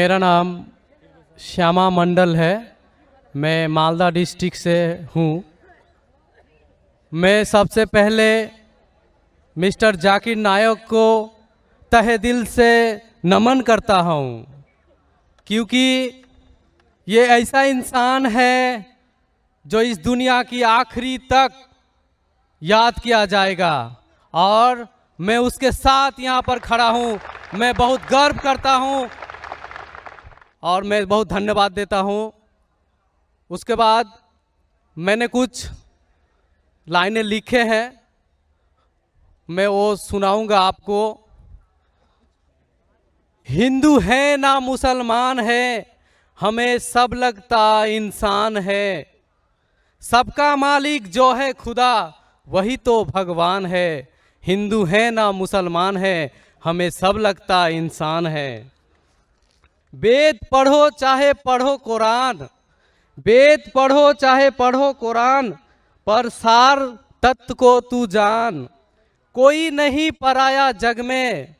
मेरा नाम श्यामा मंडल है। मैं मालदा डिस्ट्रिक्ट से हूँ। मैं सबसे पहले मिस्टर जाकिर नायक को तहे दिल से नमन करता हूँ, क्योंकि ये ऐसा इंसान है जो इस दुनिया की आखिरी तक याद किया जाएगा और मैं उसके साथ यहाँ पर खड़ा हूँ। मैं बहुत गर्व करता हूँ और मैं बहुत धन्यवाद देता हूँ। उसके बाद मैंने कुछ लाइनें लिखे हैं, मैं वो सुनाऊंगा आपको। हिंदू है ना मुसलमान है, हमें सब लगता इंसान है। सबका मालिक जो है खुदा, वही तो भगवान है। हिंदू है ना मुसलमान है, हमें सब लगता इंसान है। वेद पढ़ो चाहे पढ़ो कुरान, वेद पढ़ो चाहे पढ़ो कुरान, पर सार तत्व को तू जान। कोई नहीं पराया जग में,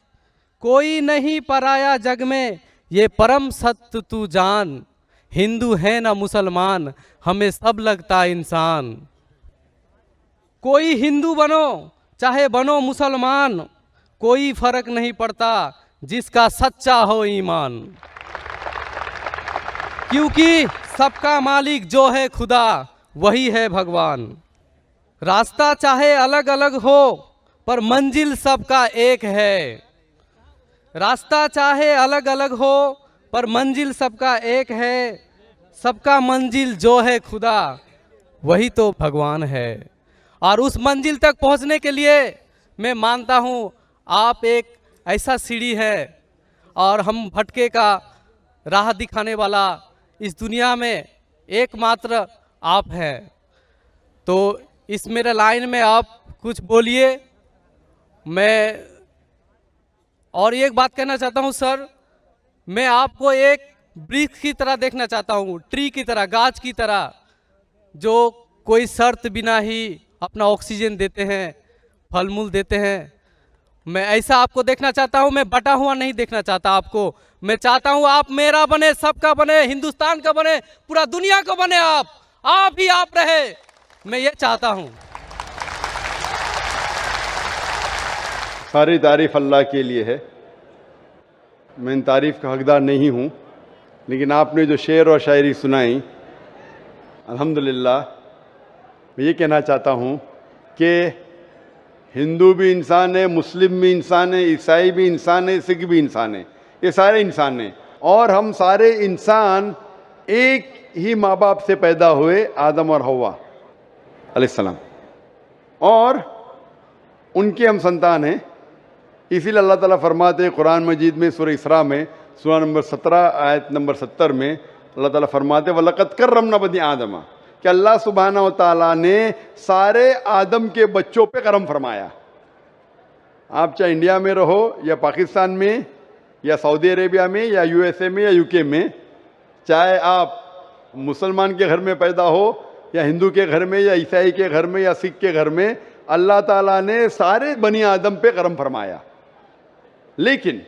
कोई नहीं पराया जग में, ये परम सत्य तू जान। हिंदू है ना मुसलमान, हमें सब लगता इंसान। कोई हिंदू बनो चाहे बनो मुसलमान, कोई फर्क नहीं पड़ता जिसका सच्चा हो ईमान। क्योंकि सबका मालिक जो है खुदा, वही है भगवान। रास्ता चाहे अलग अलग हो, पर मंजिल सबका एक है। रास्ता चाहे अलग अलग हो, पर मंजिल सबका एक है। सबका मंजिल जो है खुदा, वही तो भगवान है। और उस मंजिल तक पहुंचने के लिए मैं मानता हूं आप एक ऐसा सीढ़ी है और हम भटके का राह दिखाने वाला इस दुनिया में एकमात्र आप हैं। तो इस मेरे लाइन में आप कुछ बोलिए। मैं और एक बात कहना चाहता हूं सर, मैं आपको एक वृक्ष की तरह देखना चाहता हूं, ट्री की तरह, गाछ की तरह, जो कोई शर्त बिना ही अपना ऑक्सीजन देते हैं, फल मूल देते हैं। मैं ऐसा आपको देखना चाहता हूं। मैं बटा हुआ नहीं देखना चाहता आपको। मैं चाहता हूं आप मेरा बने, सबका बने, हिंदुस्तान का बने, पूरा दुनिया का बने। आप ही आप रहे, मैं ये चाहता हूं। सारी तारीफ अल्लाह के लिए है। मैं इन तारीफ का हकदार नहीं हूँ, लेकिन आपने जो शेर और शायरी सुनाई, अल्हम्दुलिल्लाह, मैं ये कहना चाहता हूँ कि हिंदू भी इंसान है, मुस्लिम भी इंसान है, ईसाई भी इंसान है, सिख भी इंसान है। ये सारे इंसान हैं और हम सारे इंसान एक ही माँ बाप से पैदा हुए, आदम और हव्वा अलैहिस्सलाम, और उनके हम संतान हैं। इसीलिए अल्लाह ताला फरमाते हैं कुरान मजीद में, सूरह इसरा में, सूरा नंबर 17 आयत नंबर 70 में अल्लाह ताला फरमाते हैं वलक़द कर्रमना बनी आदम, कि अल्लाह सुब्हानहू व तआला ने सारे आदम के बच्चों पे करम फरमाया। आप चाहे इंडिया में रहो या पाकिस्तान में या सऊदी अरेबिया में या यूएसए में या यूके में, चाहे आप मुसलमान के घर में पैदा हो या हिंदू के घर में या ईसाई के घर में या सिख के घर में, अल्लाह ताला ने सारे बनी आदम पे करम फरमाया। लेकिन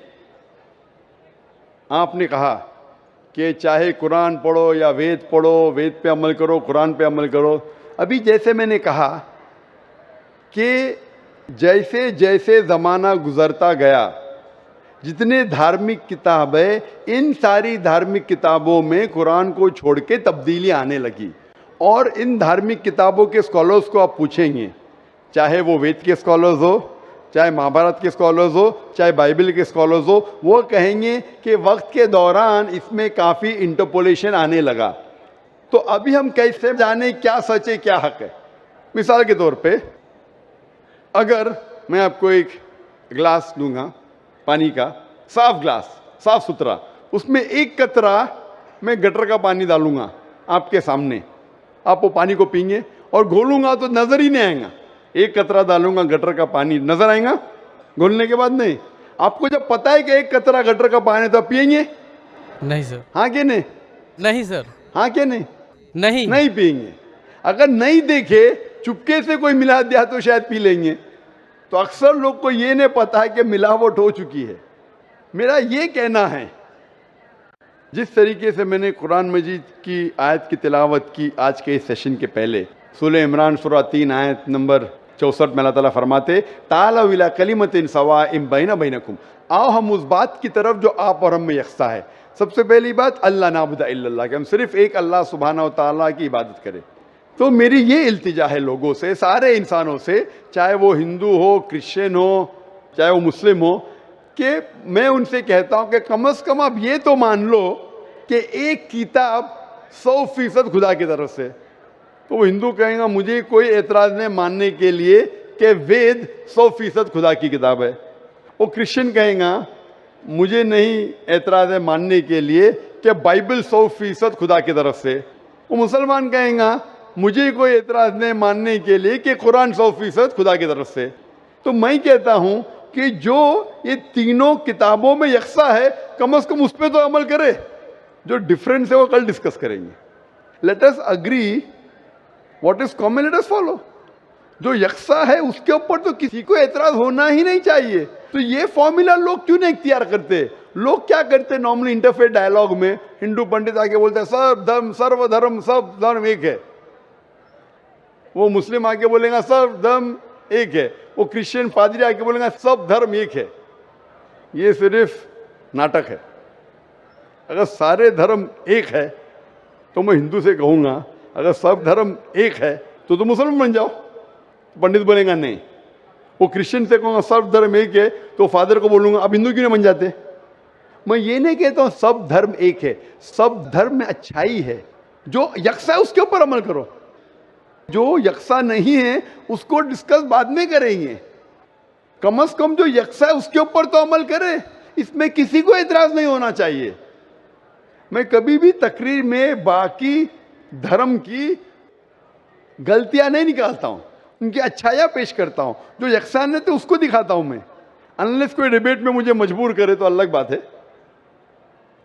आपने कहा कि चाहे कुरान पढ़ो या वेद पढ़ो, वेद पे अमल करो, कुरान पे अमल करो। अभी जैसे मैंने कहा कि जैसे जैसे ज़माना गुज़रता गया, जितने धार्मिक किताबें, इन सारी धार्मिक किताबों में कुरान को छोड़ के तब्दीली आने लगी। और इन धार्मिक किताबों के स्कॉलर्स को आप पूछेंगे, चाहे वो वेद के स्कॉलर्स हो, चाहे महाभारत के स्कॉलर्स हो, चाहे बाइबल के स्कॉलर्स हो, वो कहेंगे कि वक्त के दौरान इसमें काफ़ी इंटरपोलेशन आने लगा। तो अभी हम कैसे जाने क्या सच है क्या हक है? मिसाल के तौर पे अगर मैं आपको एक गिलास दूंगा पानी का, साफ गिलास, साफ सुथरा, उसमें एक कतरा मैं गटर का पानी डालूंगा आपके सामने, आप वो पानी को पीएंगे और घोलूंगा तो नजर ही नहीं आएगा। एक कतरा डालूंगा गटर का पानी, नजर आएगा? घोलने के बाद नहीं। आपको जब पता है कि एक कतरा गटर का पानी, तो आप पिएंगे? नहीं सर। हाँ कि नहीं? नहीं सर। हाँ कि नहीं? नहीं, नहीं पिएंगे। अगर नहीं देखे, चुपके से कोई मिला दिया तो शायद पी लेंगे। तो अक्सर लोग को ये नहीं पता है कि मिलावट हो चुकी है। मेरा ये कहना है जिस तरीके से मैंने कुरान मजीद की आयत की तिलावत की आज के इस सेशन के पहले, सूरह इमरान सूरा 3 आयत नंबर 64 में अल्लाह ताला फरमाते ताला इला कलिमतिन सवाइम बैना बैनकुम, आओ हम उस बात की तरफ जो आप और हम में यकसा है। सबसे पहली बात अल्लाह नाबुदा इल्लल्लाह, कि हम सिर्फ एक अल्लाह सुब्हानहू व तआला की इबादत करें। तो मेरी ये इल्तिजा है लोगों से, सारे इंसानों से, चाहे वो हिंदू हो, क्रिश्चियन हो, चाहे वो मुस्लिम हो, कि मैं उनसे कहता हूं कि कम से कम आप ये तो मान लो कि एक किताब 100% खुदा की तरफ से। तो वो हिंदू कहेगा मुझे कोई एतराज़ नहीं मानने के लिए कि वेद 100% खुदा की किताब है। वो क्रिश्चियन कहेगा मुझे नहीं एतराज़ है मानने के लिए कि बाइबल 100% खुदा की तरफ से। वो मुसलमान कहेगा मुझे कोई एतराज़ नहीं मानने के लिए कि कुरान 100% खुदा की तरफ से। तो मैं कहता हूं कि जो ये तीनों किताबों में यकसा है, कम से कम उस पर तो अमल करे। जो डिफरेंस है वो कल डिस्कस करेंगे। Let us agree what is common, let us follow. जो यकसा है उसके ऊपर तो किसी को एतराज होना ही नहीं चाहिए। तो ये फॉर्मूला लोग क्यों नहीं इख्तियार करते? लोग क्या करते नॉर्मली इंटरफेथ डायलॉग में, हिंदू पंडित आके बोलते हैं सर्वधर्म सब धर्म एक है, वो मुस्लिम आके बोलेगा सब धर्म एक है, वो क्रिश्चियन पादरी आके बोलेगा सब धर्म एक है। ये सिर्फ नाटक है। अगर सारे धर्म एक है तो मैं हिंदू से कहूंगा अगर सब धर्म एक है तो मुसलमान बन जाओ। पंडित बोलेगा नहीं। वो क्रिश्चियन से कहूंगा सब धर्म एक है तो फादर को बोलूंगा अब हिंदू क्यों नहीं बन जाते? मैं ये नहीं कहता हूं सब धर्म एक है, सब धर्म में अच्छाई है। जो यकसा है उसके ऊपर अमल करो, जो यकसा नहीं है उसको डिस्कस बाद में करेंगे। कम से कम जो यकसा है उसके ऊपर तो अमल करे, इसमें किसी को एतराज नहीं होना चाहिए। मैं कभी भी तकरीर में बाकी धर्म की गलतियां नहीं निकालता हूं, उनकी अच्छाइयां पेश करता हूं। जो यकसानियत है उसको दिखाता हूं मैं। अनलेस कोई डिबेट में मुझे मजबूर करे तो अलग बात है,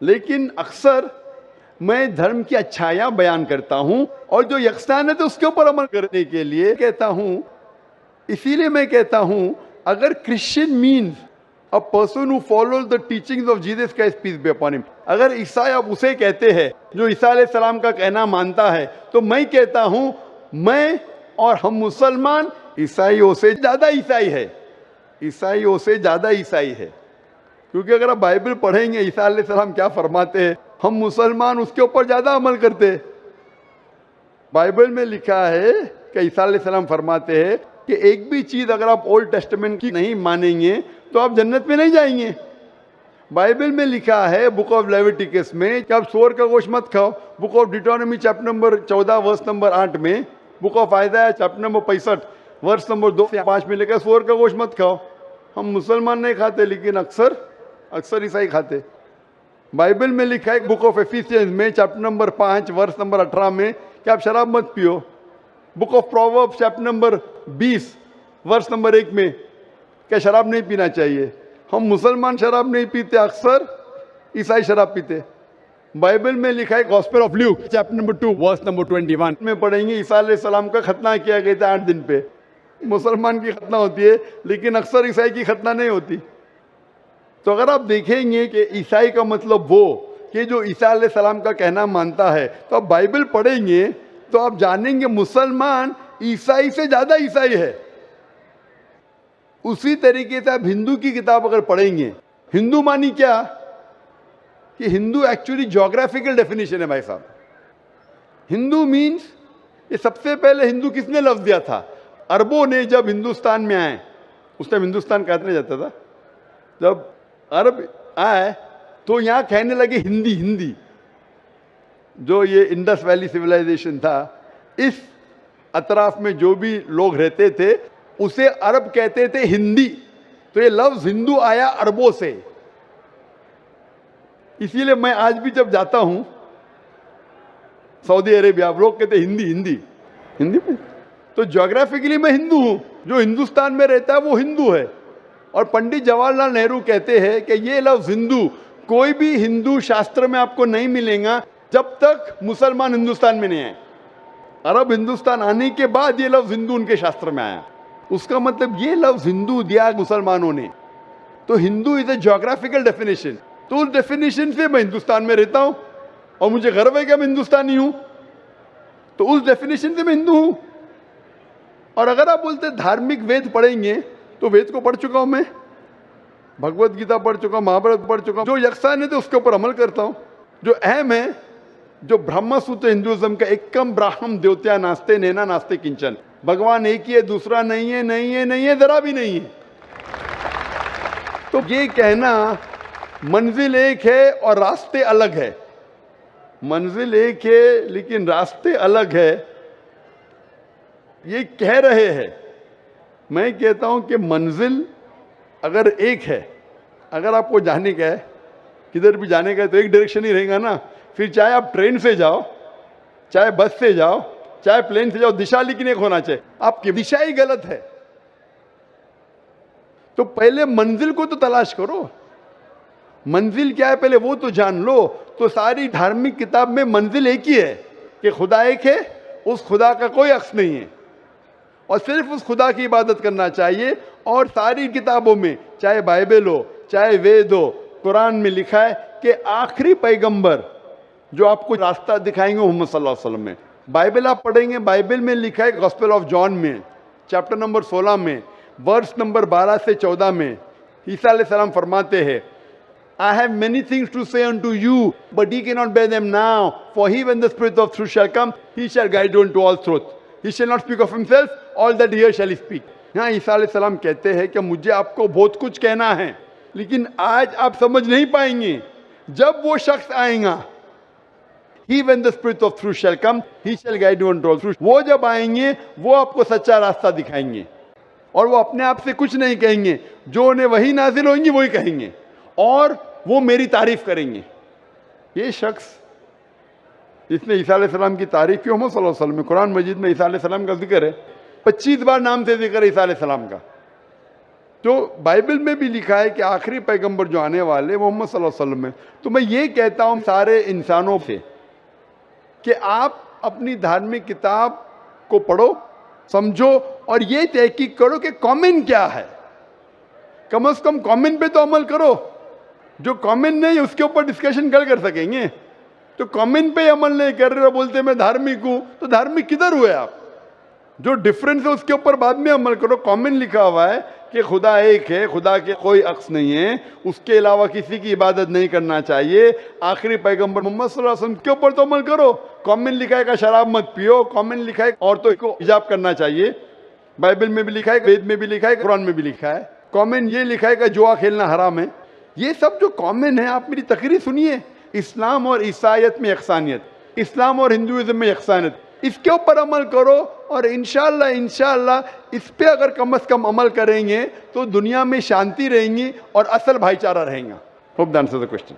लेकिन अक्सर मैं धर्म की अच्छाइयां बयान करता हूं और जो यकसानियत है उसके ऊपर अमल करने के लिए कहता हूं। इसीलिए मैं कहता हूं अगर Christian means a person who follows the teachings of Jesus Christ peace be upon him, अगर ईसाई आप उसे कहते हैं जो ईसा अलैहि सलाम का कहना मानता है, तो मैं कहता हूं मैं और हम मुसलमान ईसाइयों से ज्यादा ईसाई है, ईसाइयों से ज्यादा ईसाई है। क्योंकि अगर आप बाइबल पढ़ेंगे ईसा अलैहि सलाम क्या फरमाते हैं, हम मुसलमान उसके ऊपर ज्यादा अमल करते हैं। बाइबल में लिखा है कि ईसा अलैहि सलाम फरमाते हैं कि एक भी चीज अगर आप ओल्ड टेस्टामेंट की नहीं मानेंगे तो आप जन्नत में नहीं जाएंगे। बाइबल में लिखा है बुक ऑफ लेविटिकस में कि आप सूअर का गोश्त मत खाओ। Book of deuteronomy chapter number 14 verse number 8 में, book of Isaiah chapter number 65 verse number 2 से 5 में लिखा सूअर का गोश्त मत खाओ। हम मुसलमान नहीं खाते लेकिन अक्सर ईसाई खाते। बाइबल में लिखा है बुक ऑफ एफिसियंस में चैप्टर नंबर 5 वर्स नंबर 18 में कि आप शराब मत पियो। Book of proverbs chapter number 20 verse number 1 में क्या शराब नहीं पीना चाहिए। हम मुसलमान शराब नहीं पीते, अक्सर ईसाई शराब पीते। बाइबल में लिखा है gospel of Luke chapter number 2 verse number 21 में पढ़ेंगे ईसा अलैहि सलाम का खतना किया गया था 8 दिन पे। मुसलमान की खतना होती है लेकिन अक्सर ईसाई की खतना नहीं होती। तो अगर आप देखेंगे कि ईसाई का मतलब वो कि जो ईसा अलैहि सलाम का कहना मानता है, तो आप बाइबल पढ़ेंगे तो आप जानेंगे मुसलमान ईसाई से ज्यादा ईसाई है। उसी तरीके से आप हिंदू की किताब अगर पढ़ेंगे, हिंदू मानी क्या कि हिंदू एक्चुअली ज्योग्राफिकल डेफिनेशन है भाई साहब। हिंदू मीन्स, ये सबसे पहले हिंदू किसने लफ्ज दिया था? अरबों ने जब हिंदुस्तान में आए, उस टाइम हिंदुस्तान कहने जाता था, जब अरब आए तो यहां कहने लगे हिंदी। हिंदी जो ये इंडस वैली सिविलाइजेशन था, इस अतराफ में जो भी लोग रहते थे उसे अरब कहते थे हिंदी। तो ये लफ्ज हिंदू आया अरबों से। इसीलिए मैं आज भी जब जाता हूं सऊदी अरेबिया, लोग कहते हिंदी हिंदी हिंदी में, तो ज्योग्राफिकली मैं हिंदू हूं। जो हिंदुस्तान में रहता है वो हिंदू है। और पंडित जवाहरलाल नेहरू कहते हैं कि ये लफ्ज हिंदू कोई भी हिंदू शास्त्र में आपको नहीं मिलेगा जब तक मुसलमान हिंदुस्तान में नहीं आए। अरब हिंदुस्तान आने के बाद ये लफ्ज हिंदू उनके शास्त्र में आया। उसका मतलब ये लफ्ज हिंदू दिया मुसलमानों ने। तो Hindu is a geographical definition. तो उस डेफिनेशन से मैं हिंदुस्तान में रहता हूं और मुझे गर्व है कि मैं हिंदुस्तानी हूं, तो उस डेफिनेशन से मैं हिंदू हूं। और अगर आप बोलते धार्मिक वेद पढ़ेंगे, तो वेद को पढ़ चुका हूं मैं, भगवत गीता पढ़ चुका हूं, महाभारत पढ़ चुका हूं। जो यक्षान है तो उसके ऊपर अमल करता हूं। जो अहम है, जो ब्रह्म सूत्र हिंदुइज्म का एकम ब्राह्मण द्योत्या नास्ते नैना नास्ते किंचन, भगवान एक ही है, दूसरा नहीं है, नहीं है, नहीं है, जरा भी नहीं है। तो ये कहना मंजिल एक है और रास्ते अलग है, मंजिल एक है लेकिन रास्ते अलग है, ये कह रहे हैं। मैं कहता हूं कि मंजिल अगर एक है, अगर आपको जाने का है, किधर भी जाने का है, तो एक डायरेक्शन ही रहेगा ना। फिर चाहे आप ट्रेन से जाओ, चाहे बस से जाओ, चाहे प्लेन से जाओ, दिशा लेकिन एक होना चाहिए। आपकी दिशा ही गलत है, तो पहले मंजिल को तो तलाश करो। मंजिल क्या है पहले वो तो जान लो। तो सारी धार्मिक किताब में मंजिल एक ही है कि खुदा एक है, उस खुदा का कोई अक्स नहीं है और सिर्फ उस खुदा की इबादत करना चाहिए। और सारी किताबों में, चाहे बाइबल हो, चाहे वेद हो, कुरान में लिखा है कि आखिरी पैगंबर जो आपको रास्ता दिखाएंगे मोहम्मद सल्लल्लाहु अलैहि वसल्लम में। बाइबल आप पढ़ेंगे, बाइबल में लिखा है गॉस्पेल ऑफ जॉन में चैप्टर नंबर 16 में वर्स नंबर 12 से 14 में ईसा अलैहिस्सलाम फरमाते हैं, I have many things to say unto you, but ye cannot bear them now. For he, when the Spirit of truth shall come, he shall guide you into all truth. He shall not speak of himself, all that he hears shall he speak. यहाँ ईसा अलैहिस्सलाम कहते हैं कि मुझे आपको बहुत कुछ कहना है, लेकिन आज आप समझ नहीं पाएंगे। जब वो शख्स आएगा, He, when the Spirit of truth shall come, he shall guide you into all truth. वो जब आएंगे, वो आपको सच्चा रास्ता दिखाएंगे और वो अपने आप से कुछ नहीं कहेंगे, जो उन्हें वही नाजिल होंगी वही कहेंगे और वो मेरी तारीफ करेंगे। ये शख्स जिसने ईसा अलैहिस्सलाम की तारीफ की, मोहम्मद सल्लल्लाहु अलैहि वसल्लम में कुरान मजीद में ईसा अलैहिस्सलाम का जिक्र है, 25 बार नाम से जिक्र है ईसा अलैहिस्सलाम का। तो बाइबल में भी लिखा है कि आखिरी पैगंबर जो आने वाले मोहम्मद सल्लल्लाहु अलैहि वसल्लम में। तो मैं ये कहता हूँ सारे इंसानों से कि आप अपनी धार्मिक किताब को पढ़ो, समझो और ये तहकीक करो कि कॉमन क्या है। कम से कम कॉमन पे तो अमल करो। जो कॉमन नहीं उसके ऊपर डिस्कशन कल कर सकेंगे। तो कॉमन पे अमल नहीं कर रहे हो, बोलते मैं धार्मिक हूं, तो धार्मिक किधर हुए आप? जो डिफरेंस है उसके ऊपर बाद में अमल करो। कॉमन लिखा हुआ है कि खुदा एक है, खुदा के कोई अक्स नहीं है, उसके अलावा किसी की इबादत नहीं करना चाहिए। आखिरी पैगंबर मोहम्मद सल्लल्लाहु अलैहि वसल्लम के ऊपर तो अमल करो। कॉमन लिखा है कि शराब मत पियो, कॉमन लिखा है औरतों को हिजाब करना चाहिए, बाइबल में भी लिखा है, वेद में भी लिखा है, कुरान में भी लिखा है। कॉमन ये लिखा है कि जुआ खेलना हराम है। ये सब जो कॉमन है, आप मेरी तकरीर सुनिए। इस्लाम और ईसाईयत में यकसानियत, इस्लाम और हिंदुइज्म में यकसानियत, इसके ऊपर अमल करो और इंशाअल्लाह इस पे अगर कम से कम अमल करेंगे तो दुनिया में शांति रहेंगी और असल भाईचारा रहेगा। Hope that answers the question.